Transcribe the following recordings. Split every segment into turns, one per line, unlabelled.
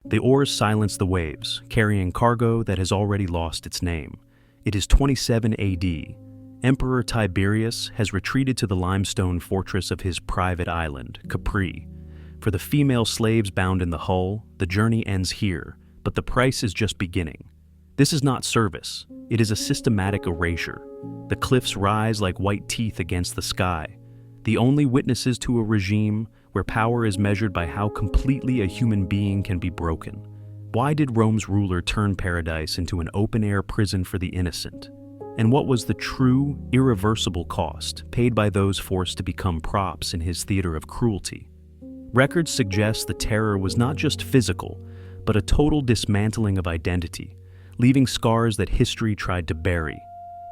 The oars silence the waves, carrying cargo that has already lost its name. It is 27 AD. Emperor Tiberius has retreated to the limestone fortress of his private island, Capri. For the female slaves bound in the hull, the journey ends here, but the price is just beginning. This is not service, it is a systematic erasure. The cliffs rise like white teeth against the sky, the only witnesses to a regime where power is measured by how completely a human being can be broken. Why did Rome's ruler turn paradise into an open-air prison for the innocent? And what was the true, irreversible cost paid by those forced to become props in his theater of cruelty? Records suggest the terror was not just physical, but a total dismantling of identity, leaving scars that history tried to bury.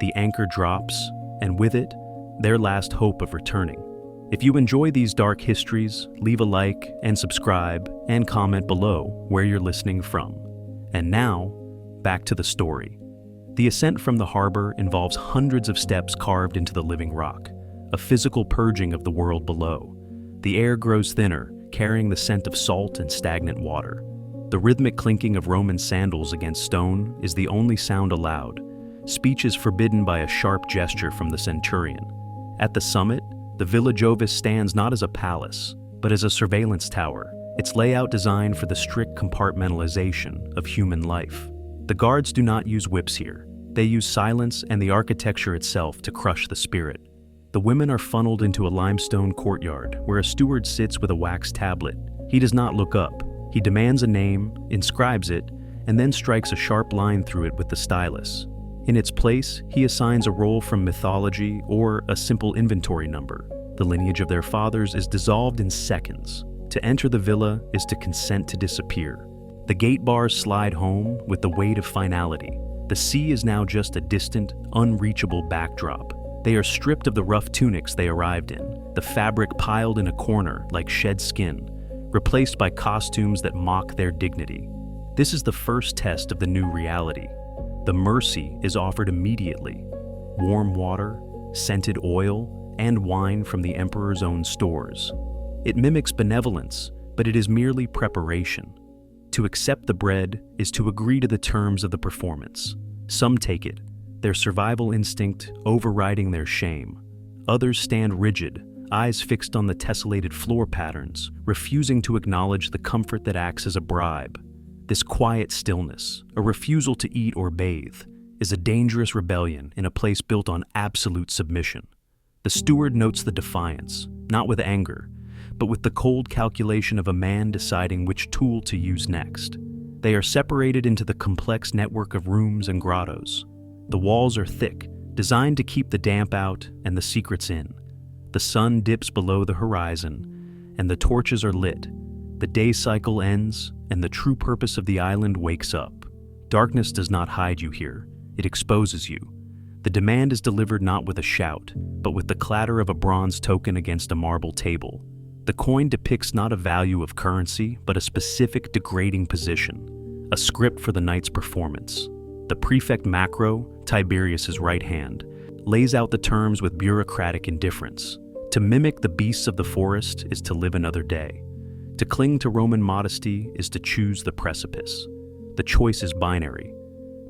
The anchor drops, and with it, their last hope of returning. If you enjoy these dark histories, leave a like and subscribe and comment below where you're listening from. And now, back to the story. The ascent from the harbor involves hundreds of steps carved into the living rock, a physical purging of the world below. The air grows thinner, carrying the scent of salt and stagnant water. The rhythmic clinking of Roman sandals against stone is the only sound allowed. Speech is forbidden by a sharp gesture from the centurion. At the summit, the Villa Jovis stands not as a palace, but as a surveillance tower, its layout designed for the strict compartmentalization of human life. The guards do not use whips here. They use silence and the architecture itself to crush the spirit. The women are funneled into a limestone courtyard where a steward sits with a wax tablet. He does not look up. He demands a name, inscribes it, and then strikes a sharp line through it with the stylus. In its place, he assigns a role from mythology or a simple inventory number. The lineage of their fathers is dissolved in seconds. To enter the villa is to consent to disappear. The gate bars slide home with the weight of finality. The sea is now just a distant, unreachable backdrop. They are stripped of the rough tunics they arrived in, the fabric piled in a corner like shed skin, replaced by costumes that mock their dignity. This is the first test of the new reality. The mercy is offered immediately. Warm water, scented oil, and wine from the emperor's own stores. It mimics benevolence, but it is merely preparation. To accept the bread is to agree to the terms of the performance. Some take it, their survival instinct overriding their shame. Others stand rigid, eyes fixed on the tessellated floor patterns, refusing to acknowledge the comfort that acts as a bribe. This quiet stillness, a refusal to eat or bathe, is a dangerous rebellion in a place built on absolute submission. The steward notes the defiance, not with anger, but with the cold calculation of a man deciding which tool to use next. They are separated into the complex network of rooms and grottos. The walls are thick, designed to keep the damp out and the secrets in. The sun dips below the horizon, and the torches are lit. The day cycle ends, and the true purpose of the island wakes up. Darkness does not hide you here, it exposes you. The demand is delivered not with a shout, but with the clatter of a bronze token against a marble table. The coin depicts not a value of currency, but a specific degrading position, a script for the night's performance. The prefect Macro, Tiberius's right hand, lays out the terms with bureaucratic indifference. To mimic the beasts of the forest is to live another day. To cling to Roman modesty is to choose the precipice. The choice is binary,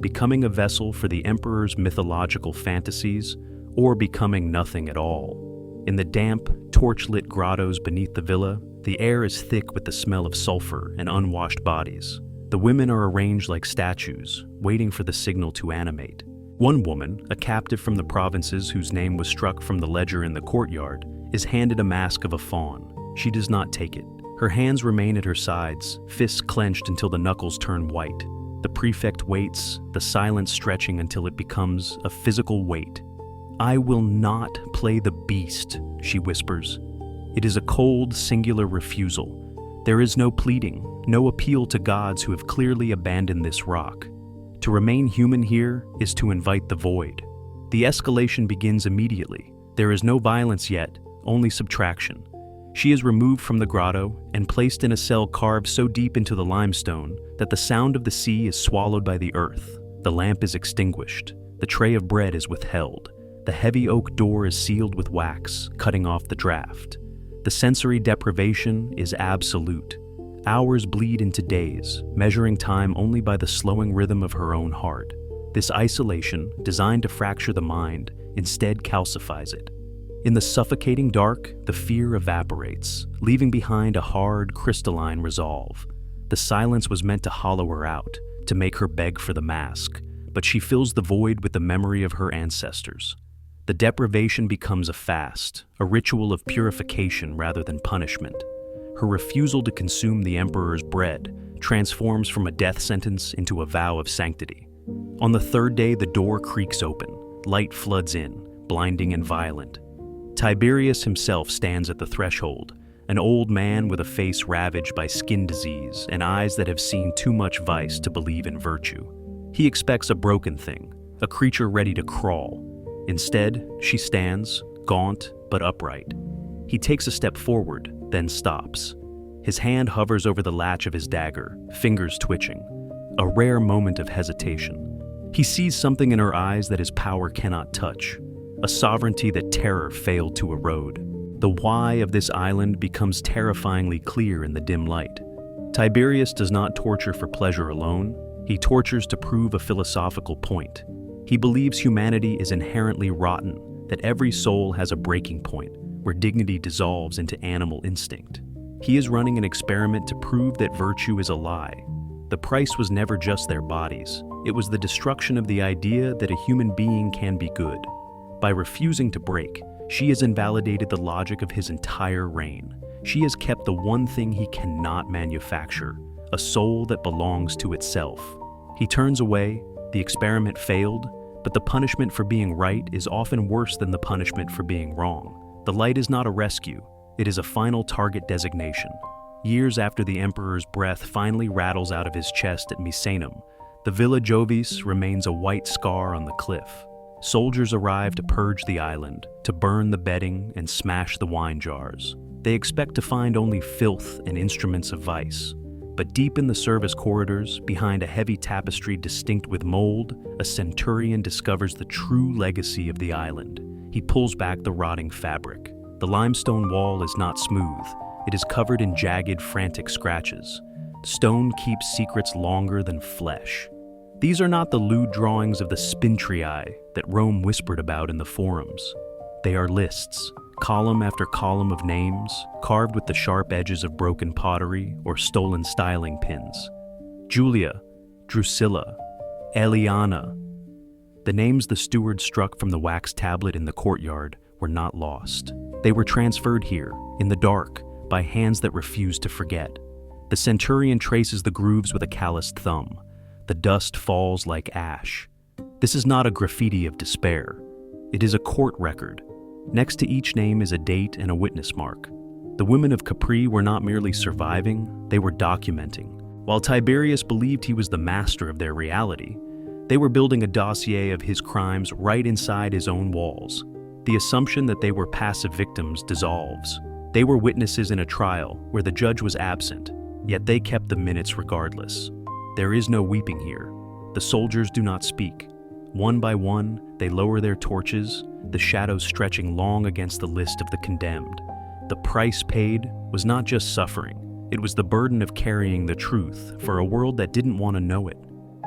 becoming a vessel for the emperor's mythological fantasies, or becoming nothing at all. In the damp, torch-lit grottos beneath the villa, the air is thick with the smell of sulfur and unwashed bodies. The women are arranged like statues, waiting for the signal to animate. One woman, a captive from the provinces whose name was struck from the ledger in the courtyard, is handed a mask of a faun. She does not take it. Her hands remain at her sides, fists clenched until the knuckles turn white. The prefect waits, the silence stretching until it becomes a physical weight. "I will not play the beast," she whispers. It is a cold, singular refusal. There is no pleading, no appeal to gods who have clearly abandoned this rock. To remain human here is to invite the void. The escalation begins immediately. There is no violence yet, only subtraction. She is removed from the grotto and placed in a cell carved so deep into the limestone that the sound of the sea is swallowed by the earth. The lamp is extinguished. The tray of bread is withheld. The heavy oak door is sealed with wax, cutting off the draft. The sensory deprivation is absolute. Hours bleed into days, measuring time only by the slowing rhythm of her own heart. This isolation, designed to fracture the mind, instead calcifies it. In the suffocating dark, the fear evaporates, leaving behind a hard, crystalline resolve. The silence was meant to hollow her out, to make her beg for the mask, but she fills the void with the memory of her ancestors. The deprivation becomes a fast, a ritual of purification rather than punishment. Her refusal to consume the emperor's bread transforms from a death sentence into a vow of sanctity. On the third day, the door creaks open. Light floods in, blinding and violent. Tiberius himself stands at the threshold, an old man with a face ravaged by skin disease and eyes that have seen too much vice to believe in virtue. He expects a broken thing, a creature ready to crawl. Instead, she stands, gaunt but upright. He takes a step forward, then stops. His hand hovers over the latch of his dagger, fingers twitching. A rare moment of hesitation. He sees something in her eyes that his power cannot touch, a sovereignty that terror failed to erode. The why of this island becomes terrifyingly clear in the dim light. Tiberius does not torture for pleasure alone, he tortures to prove a philosophical point. He believes humanity is inherently rotten, that every soul has a breaking point, where dignity dissolves into animal instinct. He is running an experiment to prove that virtue is a lie. The price was never just their bodies. It was the destruction of the idea that a human being can be good. By refusing to break, she has invalidated the logic of his entire reign. She has kept the one thing he cannot manufacture, a soul that belongs to itself. He turns away, the experiment failed, but the punishment for being right is often worse than the punishment for being wrong. The light is not a rescue, it is a final target designation. Years after the emperor's breath finally rattles out of his chest at Misenum, the Villa Jovis remains a white scar on the cliff. Soldiers arrive to purge the island, to burn the bedding and smash the wine jars. They expect to find only filth and instruments of vice. But deep in the service corridors, behind a heavy tapestry distinct with mold, a centurion discovers the true legacy of the island. He pulls back the rotting fabric. The limestone wall is not smooth. It is covered in jagged, frantic scratches. Stone keeps secrets longer than flesh. These are not the lewd drawings of the spintrii that Rome whispered about in the forums. They are lists, column after column of names, carved with the sharp edges of broken pottery or stolen styling pins. Julia, Drusilla, Eliana. The names the steward struck from the wax tablet in the courtyard were not lost. They were transferred here, in the dark, by hands that refused to forget. The centurion traces the grooves with a calloused thumb. The dust falls like ash. This is not a graffiti of despair. It is a court record. Next to each name is a date and a witness mark. The women of Capri were not merely surviving, they were documenting. While Tiberius believed he was the master of their reality, they were building a dossier of his crimes right inside his own walls. The assumption that they were passive victims dissolves. They were witnesses in a trial where the judge was absent, yet they kept the minutes regardless. There is no weeping here. The soldiers do not speak. One by one, they lower their torches, the shadows stretching long against the list of the condemned. The price paid was not just suffering, it was the burden of carrying the truth for a world that didn't want to know it.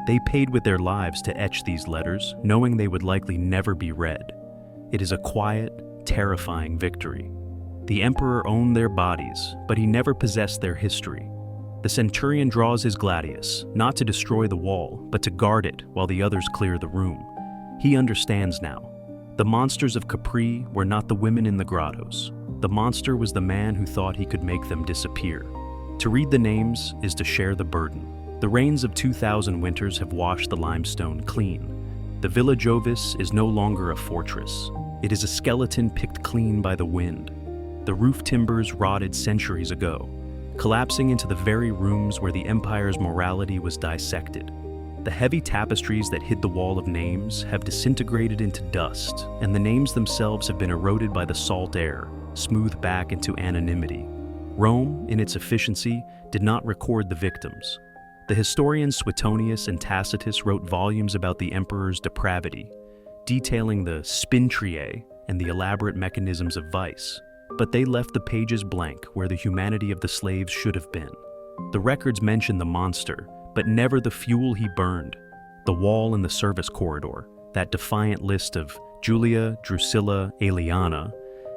They paid with their lives to etch these letters, knowing they would likely never be read. It is a quiet, terrifying victory. The emperor owned their bodies, but he never possessed their history. The centurion draws his gladius, not to destroy the wall, but to guard it while the others clear the room. He understands now. The monsters of Capri were not the women in the grottos. The monster was the man who thought he could make them disappear. To read the names is to share the burden. The rains of 2,000 winters have washed the limestone clean. The Villa Jovis is no longer a fortress. It is a skeleton picked clean by the wind. The roof timbers rotted centuries ago, collapsing into the very rooms where the empire's morality was dissected. The heavy tapestries that hid the wall of names have disintegrated into dust, and the names themselves have been eroded by the salt air, smoothed back into anonymity. Rome, in its efficiency, did not record the victims. The historians Suetonius and Tacitus wrote volumes about the emperor's depravity, detailing the spintrii and the elaborate mechanisms of vice. But they left the pages blank where the humanity of the slaves should have been. The records mention the monster, but never the fuel he burned. The wall in the service corridor, that defiant list of Julia, Drusilla, Eliana,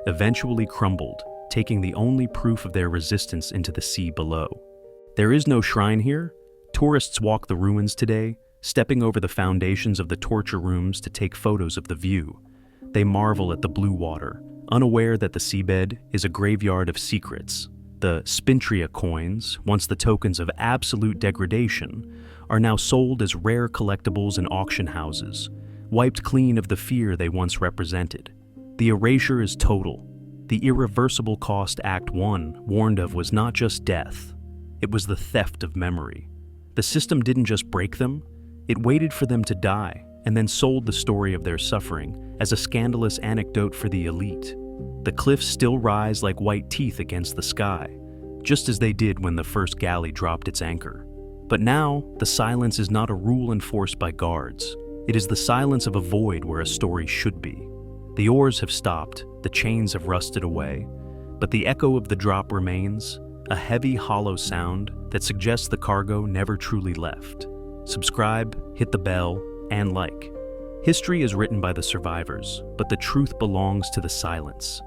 eventually crumbled, taking the only proof of their resistance into the sea below. There is no shrine here. Tourists walk the ruins today, stepping over the foundations of the torture rooms to take photos of the view. They marvel at the blue water, unaware that the seabed is a graveyard of secrets. The Spintria coins, once the tokens of absolute degradation, are now sold as rare collectibles in auction houses, wiped clean of the fear they once represented. The erasure is total. The irreversible cost Act 1 warned of was not just death, it was the theft of memory. The system didn't just break them, it waited for them to die, and then sold the story of their suffering as a scandalous anecdote for the elite. The cliffs still rise like white teeth against the sky, just as they did when the first galley dropped its anchor. But now, the silence is not a rule enforced by guards. It is the silence of a void where a story should be. The oars have stopped, the chains have rusted away, but the echo of the drop remains, a heavy, hollow sound that suggests the cargo never truly left. Subscribe, hit the bell, and like. History is written by the survivors, but the truth belongs to the silence.